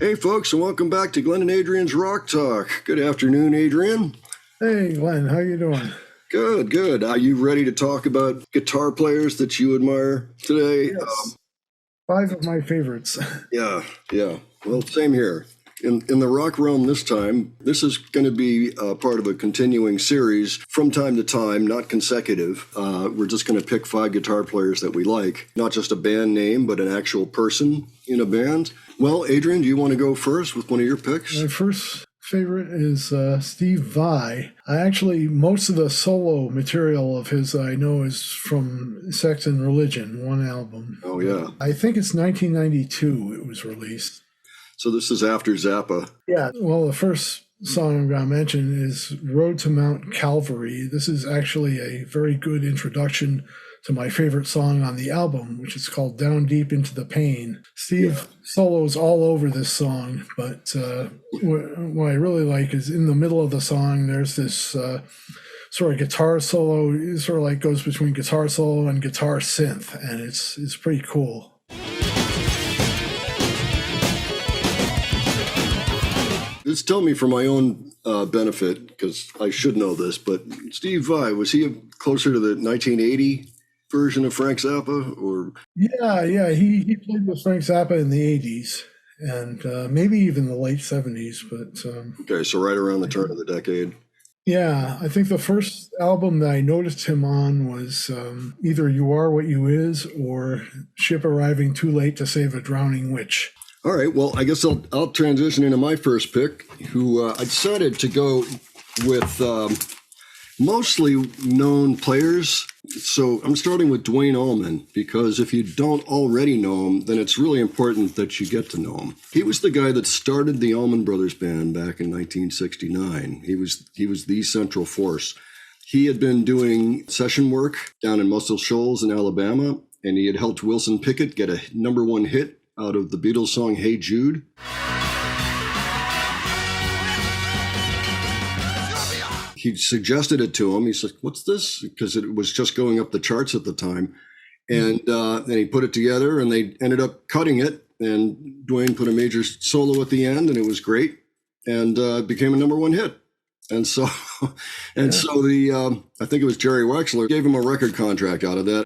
Hey folks, and welcome back to Glenn and Adrian's Rock Talk. Good afternoon, Adrian. Hey Glenn, how you doing? Good, good. Are you ready to talk about guitar players that you admire today? Yes. 5 of my favorites. Yeah. Well, same here. In the rock realm this time, this is going to be part of a continuing series from time to time, not consecutive. We're just going to pick 5 guitar players that we like, not just a band name, but an actual person in a band. Well, Adrian, do you want to go first with one of your picks? My first favorite is Steve Vai. Most of the solo material of his I know is from Sex and Religion, one album. Oh, yeah. I think it's 1992 it was released. So this is after Zappa. Yeah. Well, the first song I'm going to mention is Road to Mount Calvary. This is actually a very good introduction to my favorite song on the album, which is called Down Deep Into the Pain. Steve solos all over this song, but what I really like is in the middle of the song, there's this sort of guitar solo. It sort of like goes between guitar solo and guitar synth, and it's pretty cool. Just tell me for my own benefit, because I should know this, but Steve Vai, was he closer to the 1980 version of Frank Zappa? Or Yeah, he played with Frank Zappa in the 80s and maybe even the late 70s. But okay, so right around the turn of the decade. Yeah, I think the first album that I noticed him on was either You Are What You Is or Ship Arriving Too Late to Save a Drowning Witch. All right, well, I guess I'll transition into my first pick, who I decided to go with mostly known players. So I'm starting with Dwayne Allman, because if you don't already know him, then it's really important that you get to know him. He was the guy that started the Allman Brothers Band back in 1969. He was the central force. He had been doing session work down in Muscle Shoals in Alabama, and he had helped Wilson Pickett get a #1 hit out of the Beatles song Hey Jude. He suggested it to him. He said, "What's this?" Because it was just going up the charts at the time. And he put it together, and they ended up cutting it. And Dwayne put a major solo at the end, and it was great. And it became a #1 hit. And so, I think it was Jerry Wexler gave him a record contract out of that.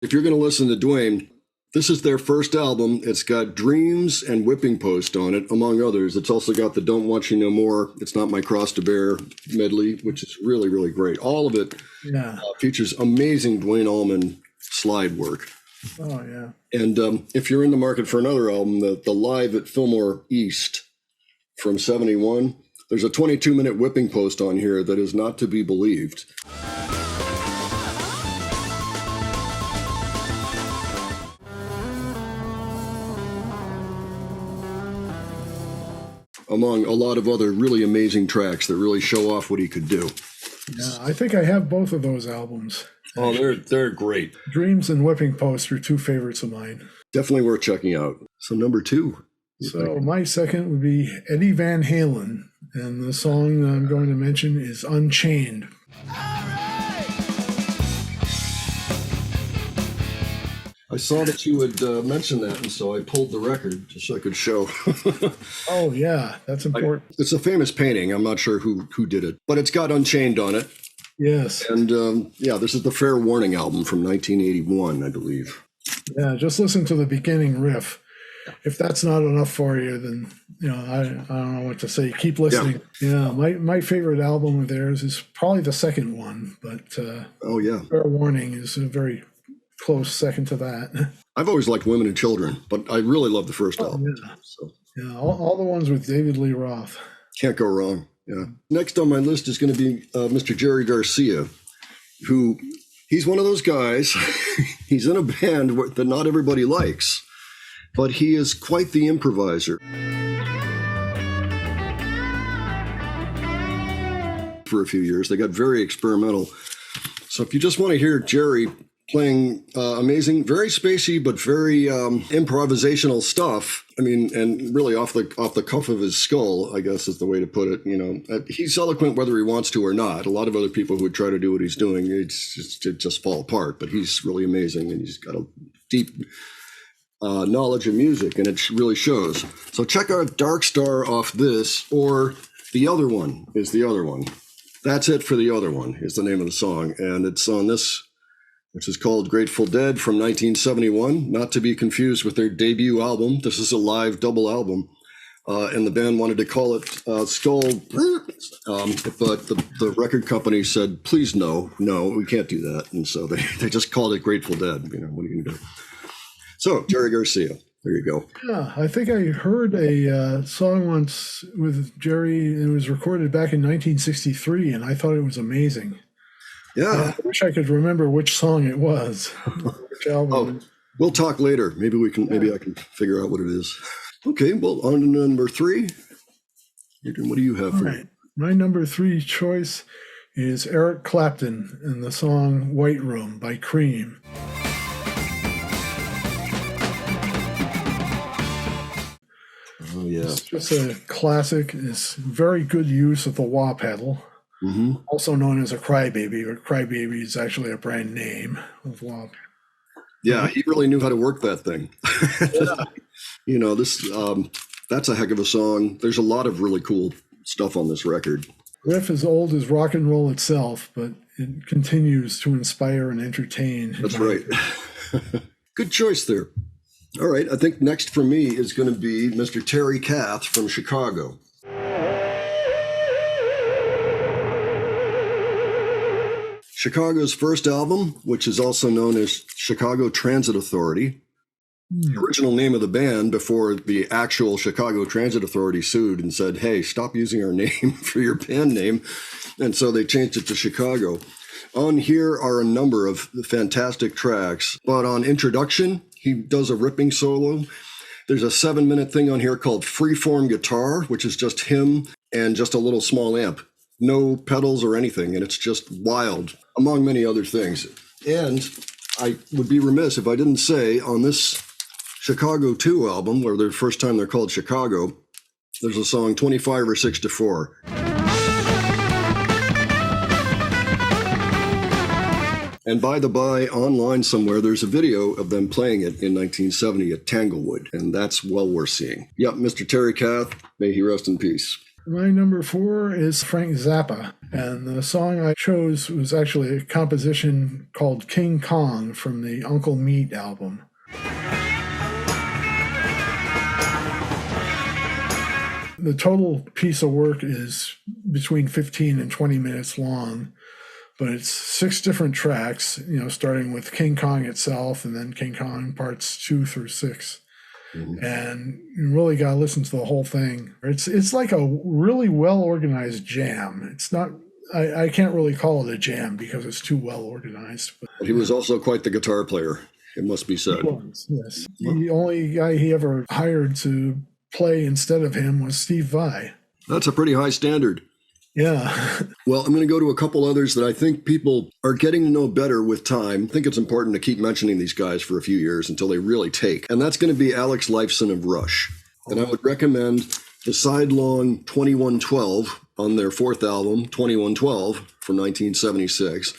If you're going to listen to Dwayne, this is their first album. It's got Dreams and Whipping Post on it, among others. It's also got the Don't Want You No More, It's Not My Cross to Bear medley, which is really, really great. All of it features amazing Dwayne Allman slide work. Oh, yeah. And if you're in the market for another album, the Live at Fillmore East from 71, there's a 22-minute Whipping Post on here that is not to be believed. Among a lot of other really amazing tracks that really show off what he could do. Yeah, I think I have both of those albums. Oh, they're great. Dreams and Whipping Post are 2 favorites of mine. Definitely worth checking out. So number 2. So my second would be Eddie Van Halen, and the song that I'm going to mention is Unchained. I saw that you had mentioned that, and so I pulled the record just so I could show. Oh, yeah, that's important. It's a famous painting. I'm not sure who did it, but it's got Unchained on it. Yes. And this is the Fair Warning album from 1981, I believe. Yeah, just listen to the beginning riff. If that's not enough for you, then I don't know what to say. Keep listening. Yeah, my favorite album of theirs is probably the second one, but Fair Warning is a very close second to that. I've always liked Women and Children, but I really love the first album. Yeah, so. All the ones with David Lee Roth. Can't go wrong. Yeah. Next on my list is going to be Mr. Jerry Garcia, who he's one of those guys. He's in a band that not everybody likes, but he is quite the improviser. For a few years, they got very experimental. So if you just want to hear Jerry playing amazing, very spacey, but very improvisational stuff. I mean, and really off the cuff of his skull, I guess is the way to put it. He's eloquent whether he wants to or not. A lot of other people who would try to do what he's doing, it just fall apart. But he's really amazing, and he's got a deep knowledge of music, and it really shows. So check out Dark Star off this, or The Other One is the other one. That's It for the Other One is the name of the song, and it's on this, which is called Grateful Dead from 1971, not to be confused with their debut album. This is a live double album, and the band wanted to call it Skull, but the record company said, please no, we can't do that, and so they just called it Grateful Dead. You know, what are you going to do? So, Jerry Garcia, there you go. Yeah, I think I heard a song once with Jerry. It was recorded back in 1963, and I thought it was amazing. Yeah. I wish I could remember which song it was. Which album. Oh, we'll talk later. Maybe I can figure out what it is. Okay, well, on to number 3. Adrian, what do you have for me? My number 3 choice is Eric Clapton and the song White Room by Cream. Oh, yeah. It's just a classic. It's very good use of the wah pedal, also known as a crybaby, but crybaby is actually a brand name of wah. Yeah, he really knew how to work that thing. Yeah. You know, this that's a heck of a song. There's a lot of really cool stuff on this record. Riff as old as rock and roll itself, but it continues to inspire and entertain. That's right. Good choice there. All right, I think next for me is going to be Mr. Terry Kath from Chicago. Chicago's first album, which is also known as Chicago Transit Authority. The original name of the band before the actual Chicago Transit Authority sued and said, hey, stop using our name for your band name. And so they changed it to Chicago. On here are a number of fantastic tracks, but on Introduction, he does a ripping solo. There's a 7-minute thing on here called Freeform Guitar, which is just him and just a little small amp. No pedals or anything, and it's just wild, among many other things. And I would be remiss if I didn't say on this Chicago 2 album, where the first time they're called Chicago, there's a song 25 or 6 to 4. And by the by, online somewhere, there's a video of them playing it in 1970 at Tanglewood, and that's well worth seeing. Yep, Mr. Terry Kath, may he rest in peace. My number 4 is Frank Zappa, and the song I chose was actually a composition called King Kong from the Uncle Meat album. The total piece of work is between 15 and 20 minutes long, but it's 6 different tracks, you know, starting with King Kong itself and then King Kong parts 2 through 6. And you really got to listen to the whole thing. It's like a really well-organized jam. It's not, I can't really call it a jam because it's too well organized. But he was also quite the guitar player, it must be said. Yes. The only guy he ever hired to play instead of him was Steve Vai. That's a pretty high standard. Yeah. Well, I'm going to go to a couple others that I think people are getting to know better with time. I think it's important to keep mentioning these guys for a few years until they really take. And that's going to be Alex Lifeson of Rush. And I would recommend the sidelong 2112 on their 4th album, 2112, from 1976.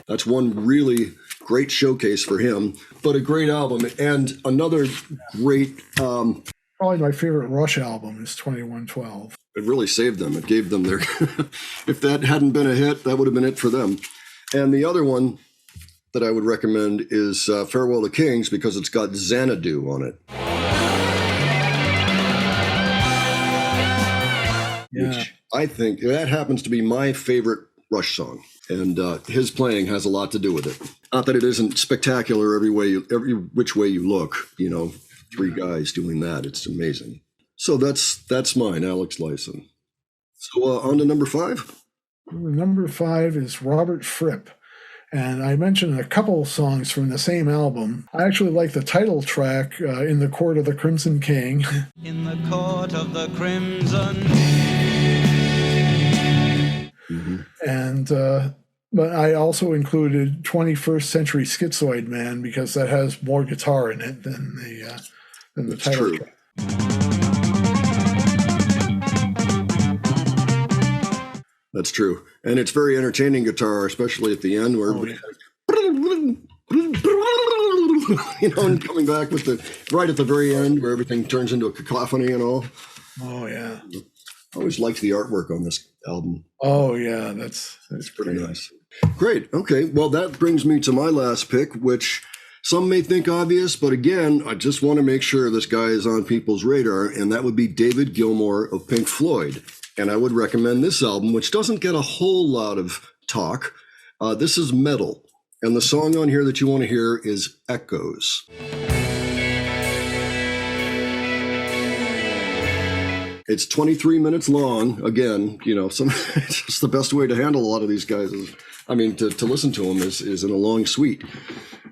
That's one really great showcase for him, but a great album. And another great... Probably my favorite Rush album is 2112. It really saved them. It gave them their... If that hadn't been a hit, that would have been it for them. And the other one that I would recommend is Farewell to Kings, because it's got Xanadu on it. Yeah. Which I think, that happens to be my favorite Rush song. And his playing has a lot to do with it. Not that it isn't spectacular every which way you look, you know. 3 guys doing that. It's amazing. So that's mine, Alex Lifeson. So on to number 5. Number 5 is Robert Fripp. And I mentioned a couple songs from the same album. I actually like the title track, In the Court of the Crimson King. In the Court of the Crimson King. And but I also included 21st Century Schizoid Man because that has more guitar in it than the title track. That's true. And it's very entertaining guitar, especially at the end where and coming back with right at the very end where everything turns into a cacophony and all. Oh, yeah. I always liked the artwork on this album. Oh, yeah. That's pretty nice. Great. Okay. Well, that brings me to my last pick, which some may think obvious, but again, I just want to make sure this guy is on people's radar, and that would be David Gilmour of Pink Floyd. And I would recommend this album, which doesn't get a whole lot of talk. This is Metal, and the song on here that you want to hear is Echoes. It's 23 minutes long. Again, it's just the best way to handle a lot of these guys is, to listen to them is in a long suite.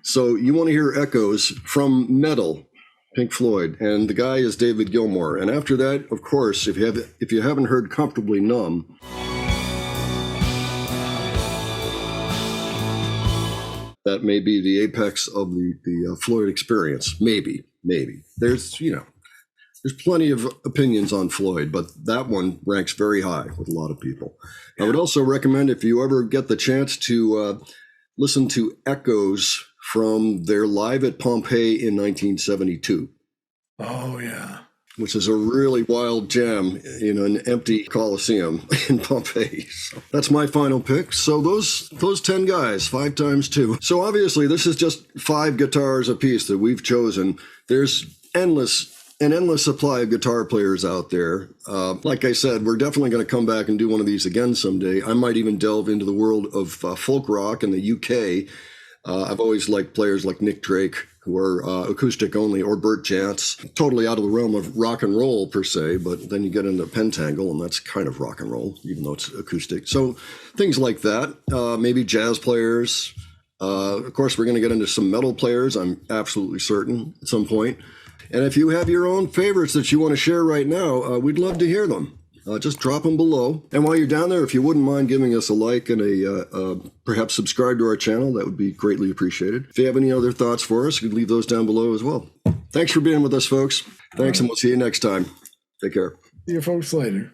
So you want to hear Echoes from Metal, Pink Floyd, and the guy is David Gilmour. And after that, of course, if you haven't heard Comfortably Numb, that may be the apex of the Floyd experience. Maybe. There's plenty of opinions on Floyd, but that one ranks very high with a lot of people. I would also recommend, if you ever get the chance, to listen to Echoes from their Live at Pompeii in 1972. Oh, yeah. Which is a really wild jam in an empty Coliseum in Pompeii. So that's my final pick. So those 10 guys, 5 times 2. So obviously this is just 5 guitars apiece that we've chosen. There's an endless supply of guitar players out there. Like I said, we're definitely going to come back and do one of these again someday. I might even delve into the world of folk rock in the UK. I've always liked players like Nick Drake, who are acoustic only, or Bert Jantz. Totally out of the realm of rock and roll per se, but then you get into Pentangle, and that's kind of rock and roll, even though it's acoustic. So things like that. Maybe jazz players. Of course, we're going to get into some metal players, I'm absolutely certain, at some point. And if you have your own favorites that you want to share right now, we'd love to hear them. Just drop them below. And while you're down there, if you wouldn't mind giving us a like and perhaps subscribe to our channel, that would be greatly appreciated. If you have any other thoughts for us, you can leave those down below as well. Thanks for being with us, folks. Thanks, and we'll see you next time. Take care. See you folks later.